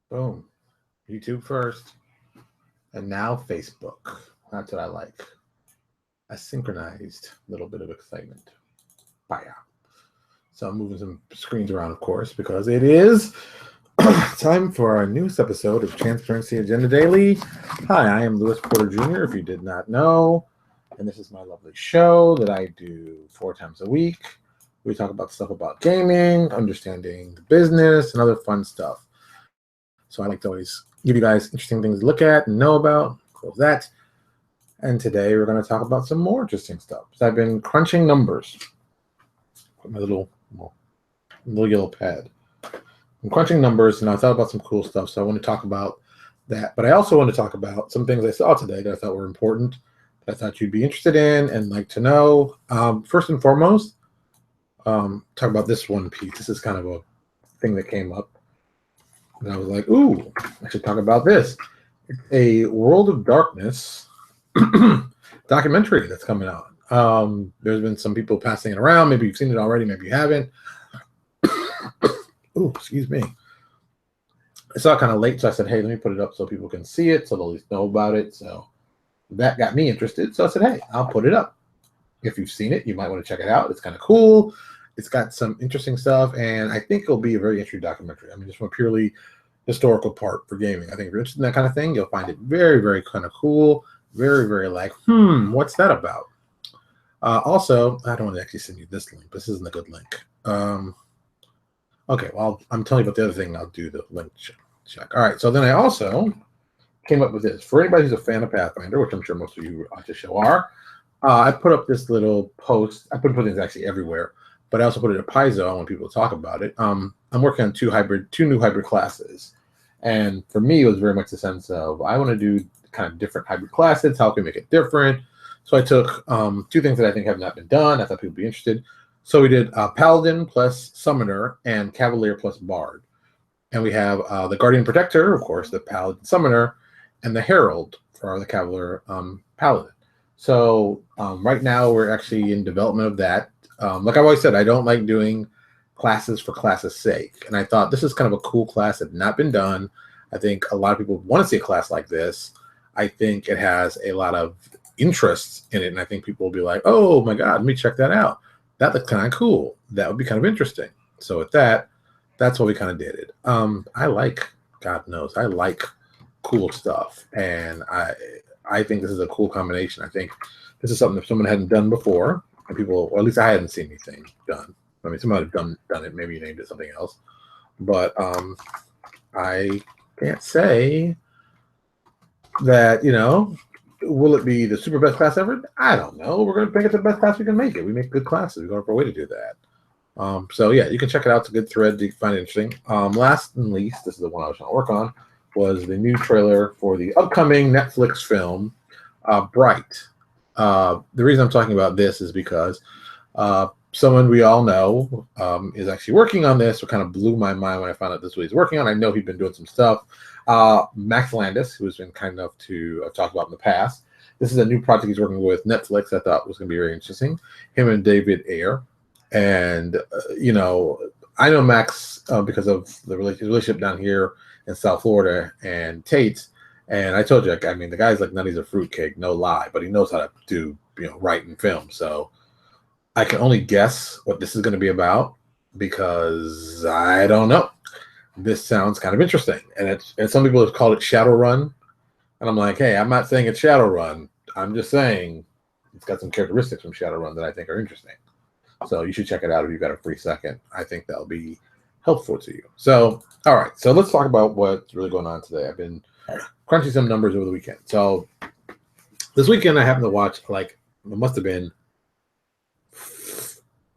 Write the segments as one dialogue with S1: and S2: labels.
S1: Boom. YouTube first, and now Facebook. That's what I like. A synchronized little bit of excitement. Bye. So I'm moving some screens around, of course, because it is time for our newest episode of Transparency Agenda Daily. Hi, I am Louis Porter Jr., if you did not know, and this is my lovely show that I do 4 times a week. We talk about stuff about gaming, understanding the business, and other fun stuff. So I like to always give you guys interesting things to look at and know about. Close that. And today we're going to talk about some more interesting stuff. So I've been crunching numbers. Put my little yellow pad. I'm crunching numbers, and I thought about some cool stuff, so I want to talk about that. But I also want to talk about some things I saw today that I thought were important, that I thought you'd be interested in and like to know. First and foremost, talk about this one piece. This is kind of a thing that came up, and I was like, ooh, I should talk about this. It's a World of Darkness documentary that's coming out. There's been some people passing it around. Maybe you've seen it already, maybe you haven't. Ooh, excuse me. I saw it kind of late, so I said, hey, let me put it up so people can see it, so they'll at least know about it. So that got me interested. So I said, hey, I'll put it up. If you've seen it, you might want to check it out. It's kind of cool. It's got some interesting stuff, and I think it'll be a very interesting documentary. I mean, just from a purely historical part for gaming. I think if you're interested in that kind of thing, you'll find it very, very kind of cool. Very, very like, what's that about? Also, I don't want to actually send you this link. This isn't a good link. Okay, well, I'm telling you about the other thing. I'll do the link check. All right, so then I also came up with this. For anybody who's a fan of Pathfinder, which I'm sure most of you ought to show are, I put up this little post. I put things actually everywhere, but I also put it at Paizo. I want people to talk about it. I'm working on two new hybrid classes. And for me, it was very much the sense of I want to do kind of different hybrid classes. How can we make it different? So I took 2 things that I think have not been done. I thought people would be interested. So we did Paladin plus Summoner and Cavalier plus Bard. And we have the Guardian Protector, of course, the Paladin Summoner, and the Herald for the Cavalier Paladin. So right now we're actually in development of that. Like I've always said, I don't like doing classes for classes' sake. And I thought this is kind of a cool class that had not been done. I think a lot of people want to see a class like this. I think it has a lot of interests in it. And I think people will be like, oh my God, let me check that out. That looks kind of cool. That would be kind of interesting. So with that, that's what we kind of did it. I like, God knows, I like cool stuff. And I think this is a cool combination. I think this is something that someone hadn't done before. And people, or at least I hadn't seen anything done. I mean, somebody had done it. Maybe you named it something else. But I can't say that, will it be the super best class ever? I don't know. We're going to make it the best class we can make it. We make good classes. We're going for a way to do that. So, yeah, you can check it out. It's a good thread. You can find it interesting. Last and least, this is the one I was trying to work on, was the new trailer for the upcoming Netflix film, Bright. The reason I'm talking about this is because someone we all know is actually working on this. It kind of blew my mind when I found out this is what he's working on. I know he'd been doing some stuff. Max Landis, who has been kind enough to talk about in the past. This is a new project he's working with Netflix. I thought was going to be very interesting. Him and David Ayer. And, I know Max because of the relationship down here in South Florida and Tate's. And I told you, I mean, the guy's like Nutty's a fruitcake, no lie, but he knows how to do, write and film. So I can only guess what this is going to be about because I don't know. This sounds kind of interesting. And some people have called it Shadowrun. And I'm like, hey, I'm not saying it's Shadowrun. I'm just saying it's got some characteristics from Shadowrun that I think are interesting. So you should check it out if you've got a free second. I think that'll be helpful to you. So, all right. So let's talk about what's really going on today. I've been crunching some numbers over the weekend. So this weekend I happened to watch, it must have been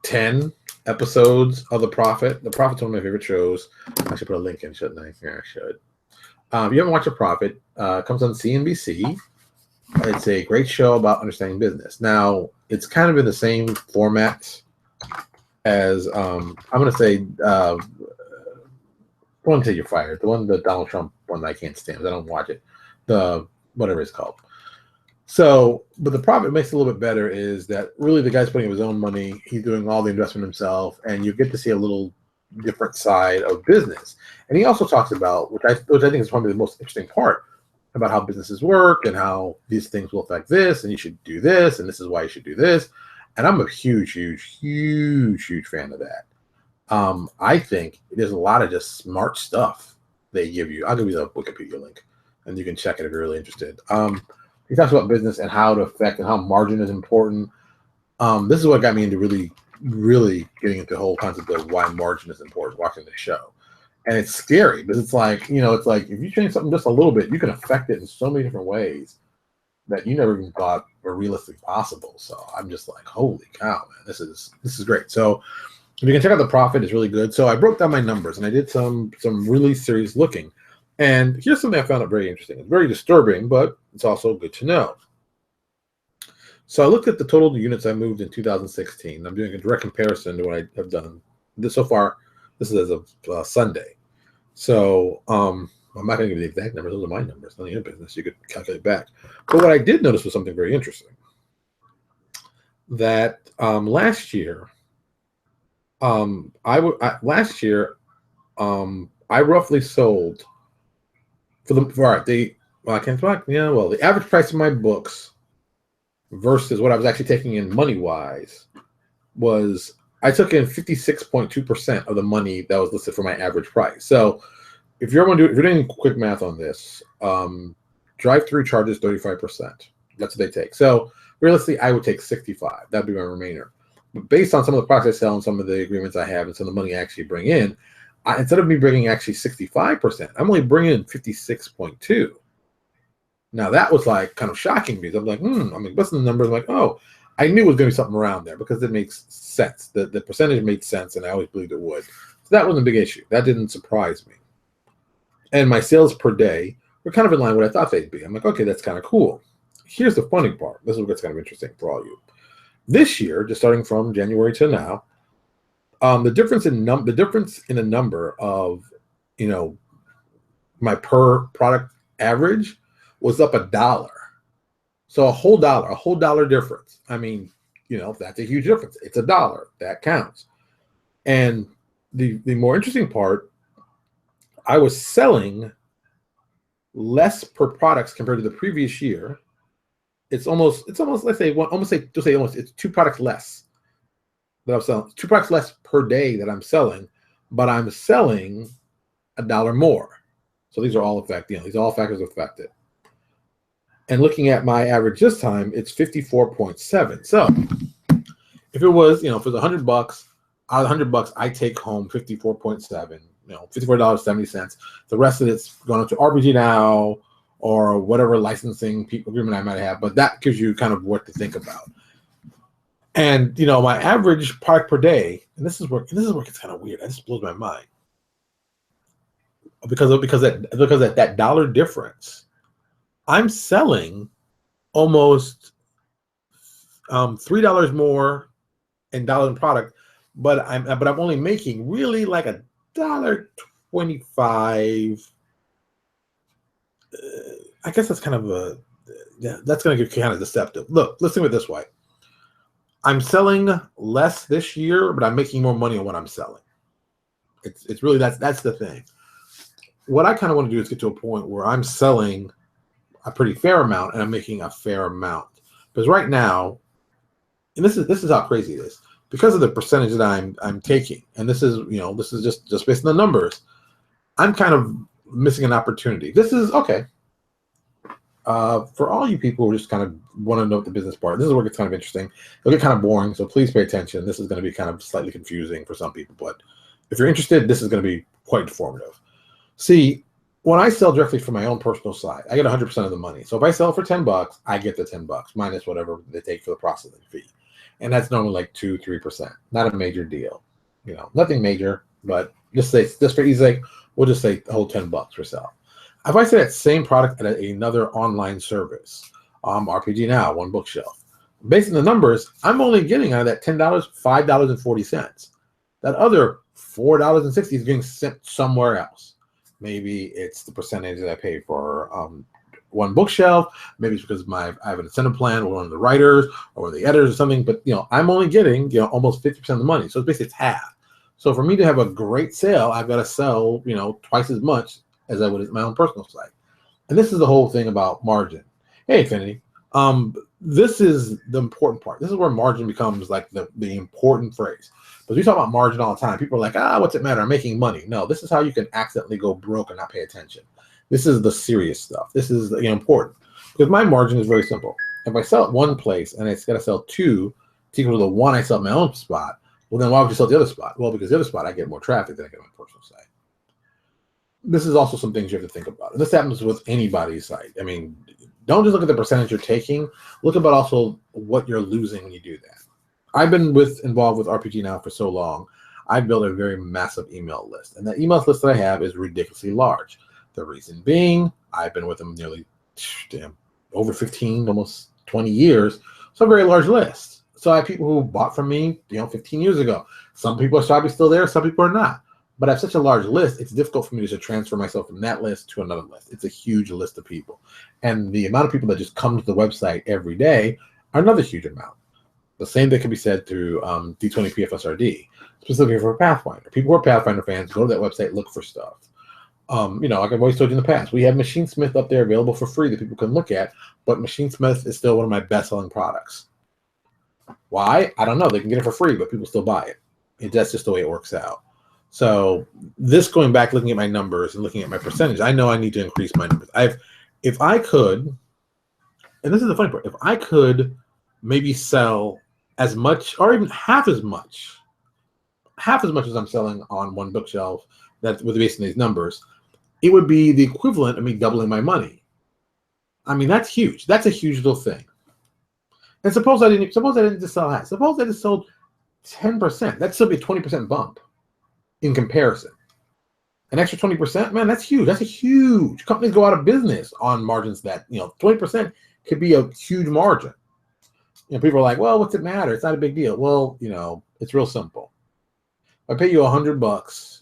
S1: 10 episodes of The Prophet. The Prophet's one of my favorite shows. I should put a link in, shouldn't I? Yeah, I should. If you haven't watched The Prophet, it comes on CNBC. It's a great show about understanding business. Now, it's kind of in the same format as, I'm going to say, one Till You're Fired. The Donald Trump one that I can't stand. I don't watch it. The whatever it's called. So, but the Prophet makes it a little bit better is that really the guy's putting up his own money. He's doing all the investment himself, and you get to see a little different side of business. And he also talks about, which I think is probably the most interesting part, about how businesses work and how these things will affect this, and you should do this, and this is why you should do this. And I'm a huge fan of that. I think there's a lot of just smart stuff they give you. I'll give you the Wikipedia link, and you can check it if you're really interested. He talks about business and how to affect and how margin is important. This is what got me into really getting into the whole concept of why margin is important, watching the show. And it's scary because it's like, it's like if you change something just a little bit, you can affect it in so many different ways that you never even thought were realistically possible. So I'm just like, holy cow, man, this is great. So if you can check out the profit, it's really good. So I broke down my numbers and I did some really serious looking. And here's something I found out very interesting. It's very disturbing, but it's also good to know. So I looked at the total units I moved in 2016. I'm doing a direct comparison to what I have done this so far. This is as of Sunday. So I'm not going to give you the exact numbers. Those are my numbers. None of your business. You could calculate back. But what I did notice was something very interesting. That last year, I roughly sold the average price of my books versus what I was actually taking in money wise was I took in 56.2% of the money that was listed for my average price. So if you're doing quick math on this, drive-through charges 35%. That's what they take. So realistically, I would take 65. That'd be my remainder. But based on some of the products I sell and some of the agreements I have and some of the money I actually bring in, instead of me bringing actually 65%, I'm only bringing in 56.2. Now that was like kind of shocking because I'm like, I'm like, what's the numbers? I'm like, oh, I knew it was going to be something around there because it makes sense. The percentage made sense, and I always believed it would. So that wasn't a big issue. That didn't surprise me. And my sales per day were kind of in line with what I thought they'd be. I'm like, okay, that's kind of cool. Here's the funny part. This is what's kind of interesting for all you. This year, just starting from January to now, the difference in the number of, my per product average was up $1. So a whole dollar difference. I mean, that's a huge difference. It's $1. That counts. And the more interesting part, I was selling less per products compared to the previous year. It's almost it's 2 products less that I'm selling. 2 products less per day that I'm selling, but I'm selling $1 more. So these are all these all factors affect it. And looking at my average this time, it's 54.7. So if it was, if it was $100, out of $100, I take home 54.7, $54.70. The rest of it's going to LPJ Now or whatever licensing agreement I might have, but that gives you kind of what to think about. And my average product per day, and this is where it's kind of weird. It just blows my mind because that dollar difference. I'm selling almost $3 more in product, but I'm only making really like $1.25. I guess that's kind of that's going to get kind of deceptive. Look, let's think of it this way. I'm selling less this year, but I'm making more money on what I'm selling. It's really that's the thing. What I kind of want to do is get to a point where I'm selling a pretty fair amount and I'm making a fair amount. Because right now, and this is how crazy it is, because of the percentage that I'm taking, and this is just based on the numbers, I'm kind of missing an opportunity. This is okay. For all you people who just kind of want to know the business part, this is where it gets kind of interesting. It'll get kind of boring, so please pay attention. This is going to be kind of slightly confusing for some people, but if you're interested, this is going to be quite informative. See, when I sell directly from my own personal side, I get 100% of the money. So if I sell for $10, I get the $10 minus whatever they take for the processing fee. And that's normally like 2-3%. Not a major deal. Nothing major, but just for easy sake, we'll just say the whole $10 for sale. If I say that same product at another online service, LPJ Now, One Bookshelf, based on the numbers, I'm only getting out of that $10, $5.40. That other $4.60 is being sent somewhere else. Maybe it's the percentage that I pay for One Bookshelf. Maybe it's because I have an incentive plan or one of the writers or the editors or something. But I'm only getting almost 50% of the money. So basically it's half. So for me to have a great sale, I've got to sell, twice as much as I would at my own personal site. And this is the whole thing about margin. Hey, Infinity. This is the important part. This is where margin becomes like the important phrase. Because we talk about margin all the time. People are like, what's it matter? I'm making money. No, this is how you can accidentally go broke and not pay attention. This is the serious stuff. This is important. Because my margin is very simple. If I sell at one place and it's got to sell 2 to equal to the 1 I sell at my own spot, well, then why would you sell the other spot? Well, because the other spot I get more traffic than I get on my personal site. This is also some things you have to think about. And this happens with anybody's site. I mean, don't just look at the percentage you're taking. Look about also what you're losing when you do that. I've been involved with RPG now for so long. I've built a very massive email list. And the email list that I have is ridiculously large. The reason being, I've been with them nearly over 15, almost 20 years. So a very large list. So I have people who bought from me, 15 years ago. Some people are probably still there, some people are not. But I have such a large list, it's difficult for me to transfer myself from that list to another list. It's a huge list of people. And the amount of people that just come to the website every day are another huge amount. The same thing can be said through D20 PFSRD, specifically for Pathfinder. People who are Pathfinder fans go to that website, look for stuff. Like I've always told you in the past, we have Machinesmith up there available for free that people can look at, but Machinesmith is still one of my best-selling products. Why? I don't know. They can get it for free, but people still buy it. That's just the way it works out. So this going back, looking at my numbers and looking at my percentage, I know I need to increase my numbers. If I could, and this is the funny part, if I could maybe sell as much or even half as much as I'm selling on one bookshelf, that with based on these numbers, it would be the equivalent of me doubling my money. I mean, that's huge. That's a huge little thing. And suppose I didn't just sell half. Suppose I just sold 10%. That'd still be a 20% bump in comparison. An extra 20%, man, that's huge. That's a huge. Companies go out of business on margins that, 20% could be a huge margin. People are like, well, what's it matter? It's not a big deal. Well, it's real simple. If I pay you $100,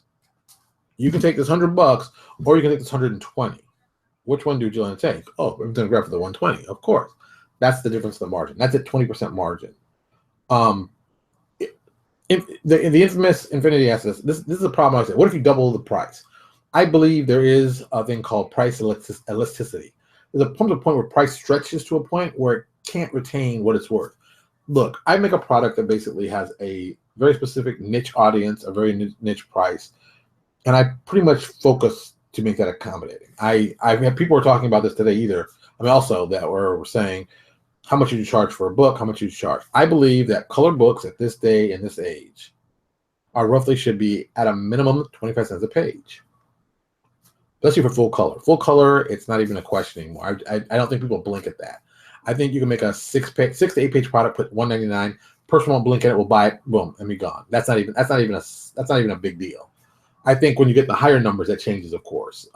S1: you can take this $100 or you can take this 120. Which one do you want to take? Oh, I'm going to grab for the 120, of course. That's the difference in the margin. That's a 20% margin. The infamous Infinity asks us, this is a problem I say. What if you double the price? I believe there is a thing called price elasticity. There's a point where price stretches to a point where it can't retain what it's worth. Look, I make a product that basically has a very specific niche audience, a very niche price, and I pretty much focus to make that accommodating. I've had people were talking about this today either. Also that we're saying, how much would you charge for a book? How much would you charge? I believe that colored books at this day and this age should be at a minimum 25 cents a page. Especially for full color. Full color, it's not even a question anymore. I don't think people blink at that. I think you can make a 6 to 8 page product, put $1.99. Person won't blink at it, will buy it, boom, and be gone. That's not even a big deal. I think when you get the higher numbers, that changes, of course.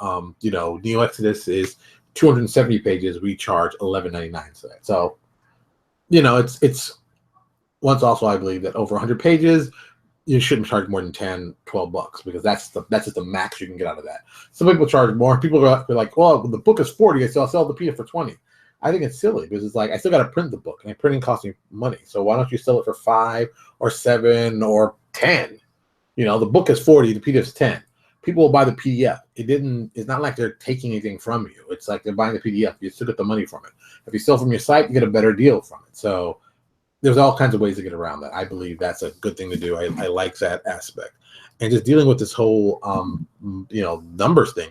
S1: Neo Exodus is 270 pages. We charge $11.99 for that. So, it's once also I believe that over 100 pages, you shouldn't charge more than $10, $12 because that's just the max you can get out of that. Some people charge more. People are like, well, the book is 40, so I'll sell the PDF for 20. I think it's silly because it's like I still got to print the book, and printing costs me money. So why don't you sell it for 5 or 7 or 10? The book is 40, the PDF is 10. People will buy the PDF. It's not like they're taking anything from you. It's like they're buying the PDF. You still get the money from it. If you sell from your site, you get a better deal from it. So there's all kinds of ways to get around that. I believe that's a good thing to do. I like that aspect. And just dealing with this whole, numbers thing,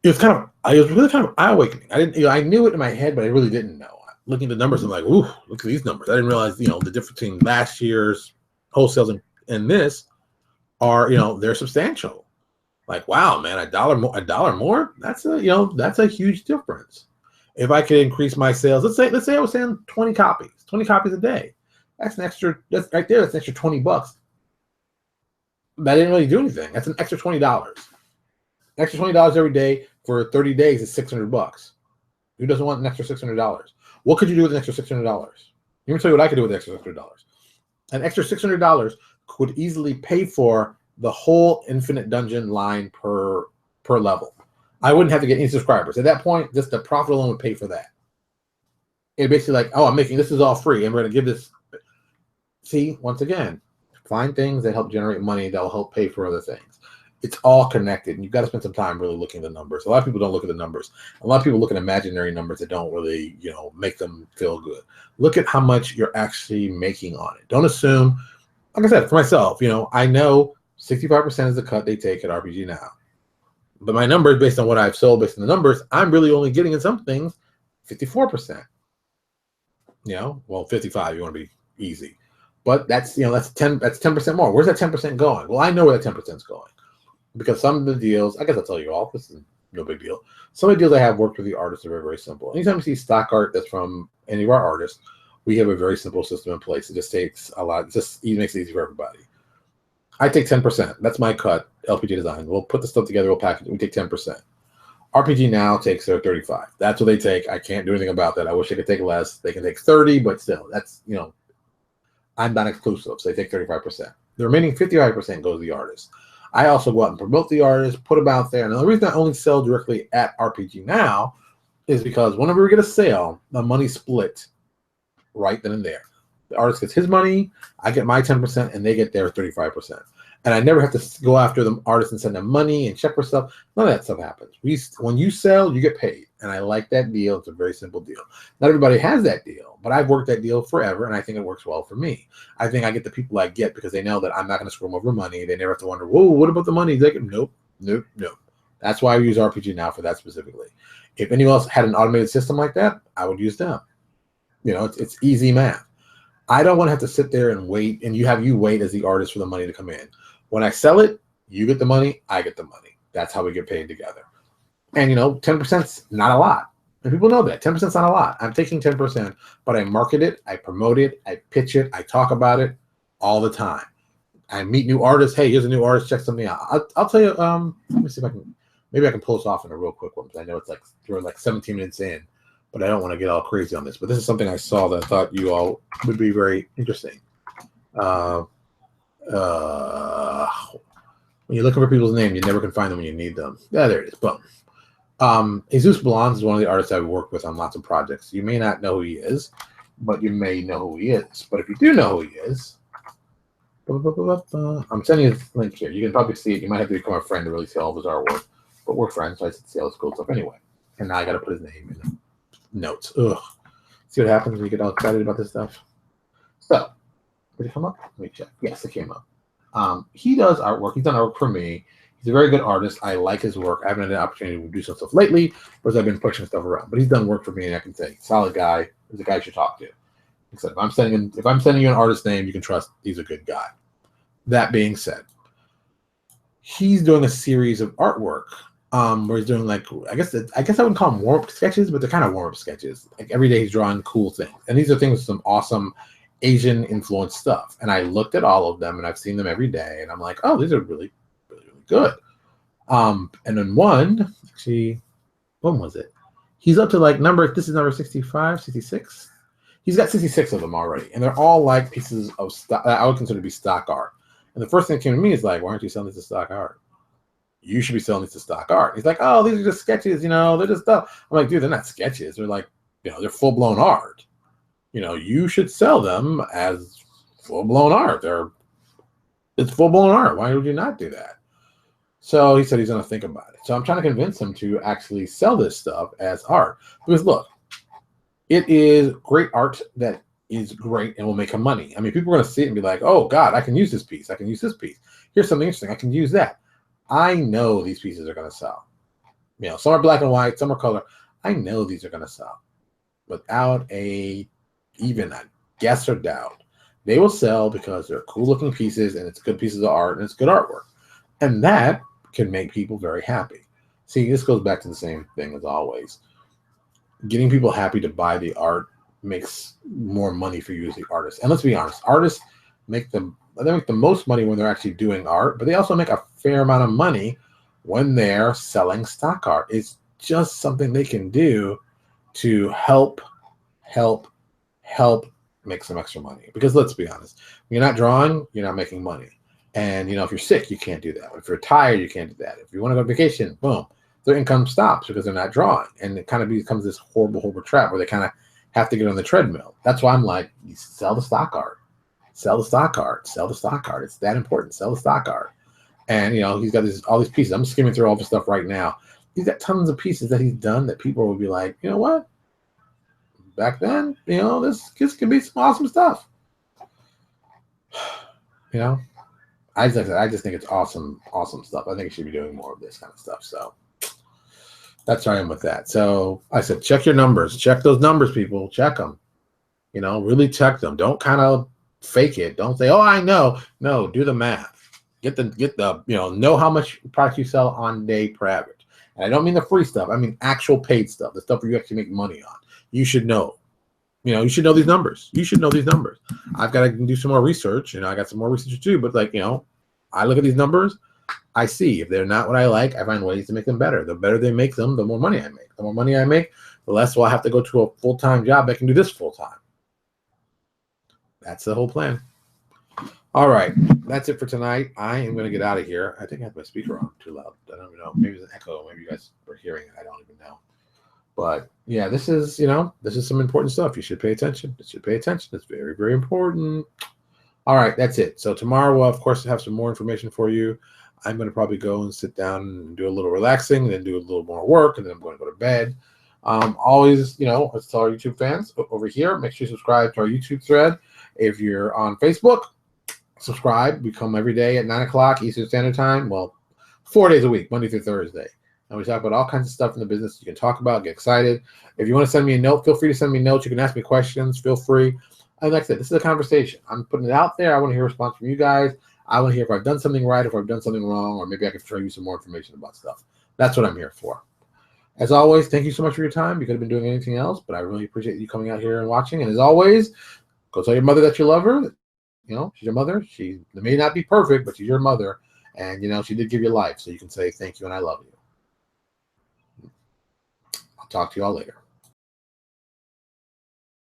S1: it was really kind of eye-awakening. I knew it in my head, but I really didn't know. Looking at the numbers, I'm like, ooh, look at these numbers. I didn't realize, the difference between last year's wholesales and this are, they're substantial. Like, wow, man, a dollar more. That's a huge difference. If I could increase my sales, let's say I was selling 20 copies a day. That's an extra. That's right there. That's an extra $20. That didn't really do anything. That's an extra $20. Extra $20 every day for 30 days is $600. Who doesn't want an extra $600? What could you do with an extra $600? Let me tell you what I could do with the extra $600. An extra $600 could easily pay for the whole Infinite Dungeon line per level. I wouldn't have to get any subscribers. At that point, just the profit alone would pay for that. It's basically like, oh, this is all free, and we're going to give this. See, once again, Find things that help generate money that will help pay for other things. It's all connected, and you've got to spend some time really looking at the numbers. A lot of people don't look at the numbers. A lot of people look at imaginary numbers that don't really, make them feel good. Look at how much you're actually making on it. Don't assume, like I said, for myself, I know 65% is the cut they take at RPG Now. But my numbers, based on what I've sold, based on the numbers, I'm really only getting in some things 54%. 55, you want to be easy. But that's 10% more. Where's that 10% going? Well, I know where that 10% is going. Because some of the deals, I guess I'll tell you all, this is no big deal. Some of the deals I have worked with the artists are very, very simple. Anytime you see stock art that's from any of our artists, we have a very simple system in place. It just takes a lot, it makes it easy for everybody. I take 10%. That's my cut, LPJ Design. We'll put the stuff together, we'll package it, we take 10%. RPG Now takes their 35. That's what they take. I can't do anything about that. I wish they could take less. They can take 30, but still, that's, I'm not exclusive, so they take 35%. The remaining 55% goes to the artist. I also go out and promote the artist, put them out there. And the reason I only sell directly at RPG Now is because whenever we get a sale, the money's split right then and there. The artist gets his money, I get my 10%, and they get their 35%. And I never have to go after the artist and send them money and check for stuff. None of that stuff happens. When you sell, you get paid. And I like that deal. It's a very simple deal. Not everybody has that deal, but I've worked that deal forever, and I think it works well for me. I think I get the people I get because they know that I'm not going to screw them over money. They never have to wonder, whoa, what about the money? They go, nope. That's why I use RPG Now for that specifically. If anyone else had an automated system like that, I would use them. It's easy math. I don't want to have to sit there and wait, and you wait as the artist for the money to come in. When I sell it, you get the money, I get the money. That's how we get paid together. And 10%'s not a lot. And people know that. 10%'s not a lot. I'm taking 10%, but I market it, I promote it, I pitch it, I talk about it all the time. I meet new artists. Hey, here's a new artist, check something out. I'll tell you, let me see if I can pull this off in a real quick one, because I know we're like 17 minutes in, but I don't want to get all crazy on this. But this is something I saw that I thought you all would be very interesting. When you're looking for people's name, you never can find them when you need them. Yeah, there it is. Boom. Jesus Blondes is one of the artists I've worked with on lots of projects. You may not know who he is, but you may know who he is. But if you do know who he is, I'm sending you this link here. You can probably see it. You might have to become a friend to really see all of his artwork. But we're friends, so I see all his cool stuff anyway. And now I got to put his name in the notes. Ugh. See what happens when you get all excited about this stuff? So, did it come up? Let me check. Yes, it came up. He does artwork. He's done artwork for me. He's a very good artist. I like his work. I haven't had an opportunity to do some stuff lately because I've been pushing stuff around. But he's done work for me, and I can say, solid guy. He's a guy you should talk to. Except if I'm sending you an artist name, you can trust he's a good guy. That being said, he's doing a series of artwork where he's doing I guess I wouldn't call them warm-up sketches, but they're kind of warm-up sketches. Like every day he's drawing cool things, and these are things with some awesome Asian influenced stuff. And I looked at all of them, and I've seen them every day, and I'm like, oh, these are really, really, really good. And then one, actually, when was it? He's up to this is number 65, 66. He's got 66 of them already, and they're all like pieces of stock I would consider to be stock art. And the first thing that came to me is like, why aren't you selling this as stock art? You should be selling this as stock art. He's like, oh, these are just sketches, they're just stuff. I'm like, dude, they're not sketches. They're like, they're full-blown art. You should sell them as full-blown art. It's full-blown art. Why would you not do that? So he said he's going to think about it. So I'm trying to convince him to actually sell this stuff as art. Because look, it is great art that is great and will make him money. I mean, people are going to see it and be like, oh, God, I can use this piece. I can use this piece. Here's something interesting. I can use that. I know these pieces are going to sell. Some are black and white, some are color. I know these are going to sell without even a guess or doubt. They will sell because they're cool looking pieces and it's good pieces of art and it's good artwork. And that can make people very happy. See, this goes back to the same thing as always. Getting people happy to buy the art makes more money for you as the artist. And let's be honest, artists make the most money when they're actually doing art, but they also make a fair amount of money when they're selling stock art. It's just something they can do to help make some extra money. Because let's be honest, when you're not drawing, you're not making money. And if you're sick, you can't do that. If you're tired, you can't do that. If you want to go on vacation, boom, their income stops because they're not drawing. And it kind of becomes this horrible, horrible trap where they kind of have to get on the treadmill. That's why I'm like, you sell the stock art. Sell the stock card. Sell the stock card. It's that important. Sell the stock card. And, you know, he's got all these pieces. I'm skimming through all the stuff right now. He's got tons of pieces that he's done that people will be like, you know what? Back then, you know, this could be some awesome stuff. You know, I just think it's awesome stuff. I think he should be doing more of this kind of stuff. So that's where I am with that. So I said, check your numbers. Check those numbers, people. Check them. You know, really check them. Don't kind of fake it. Don't say, oh, I know. No, do the math. Get the you know how much product you sell on day per average. And I don't mean the free stuff. I mean actual paid stuff, the stuff where you actually make money on. You should know. You know, you should know these numbers. You should know these numbers. I've got to do some more research. You know, I got some more research to do. But like, you know, I look at these numbers. I see if they're not what I like, I find ways to make them better. The better they make them, the more money I make. The more money I make, the less will I have to go to a full-time job. I can do this full-time. That's the whole plan. All right, that's it for tonight. I am going to get out of here. I think I have my speaker on too loud. I don't even know. Maybe it's an echo. Maybe you guys were hearing it. I don't even know. But yeah, this is, you know, this is some important stuff. You should pay attention. You should pay attention. It's very, very important. All right, that's it. So tomorrow we'll, of course, have some more information for you. I'm going to probably go and sit down and do a little relaxing, and then do a little more work, and then I'm going to go to bed. Always, you know, let's tell our YouTube fans over here, make sure you subscribe to our YouTube thread. If you're on Facebook, subscribe. We come every day at 9 o'clock Eastern Standard Time. Well, 4 days a week, Monday through Thursday. And we talk about all kinds of stuff in the business you can talk about, get excited. If you want to send me a note, feel free to send me notes. You can ask me questions. Feel free. And like I said, this is a conversation. I'm putting it out there. I want to hear a response from you guys. I want to hear if I've done something right, if I've done something wrong, or maybe I can show you some more information about stuff. That's what I'm here for. As always, thank you so much for your time. You could have been doing anything else, but I really appreciate you coming out here and watching. And as always, go tell your mother that you love her. You know, she's your mother. She may not be perfect, but she's your mother. And, you know, she did give you life. So you can say thank you and I love you. I'll talk to you all later.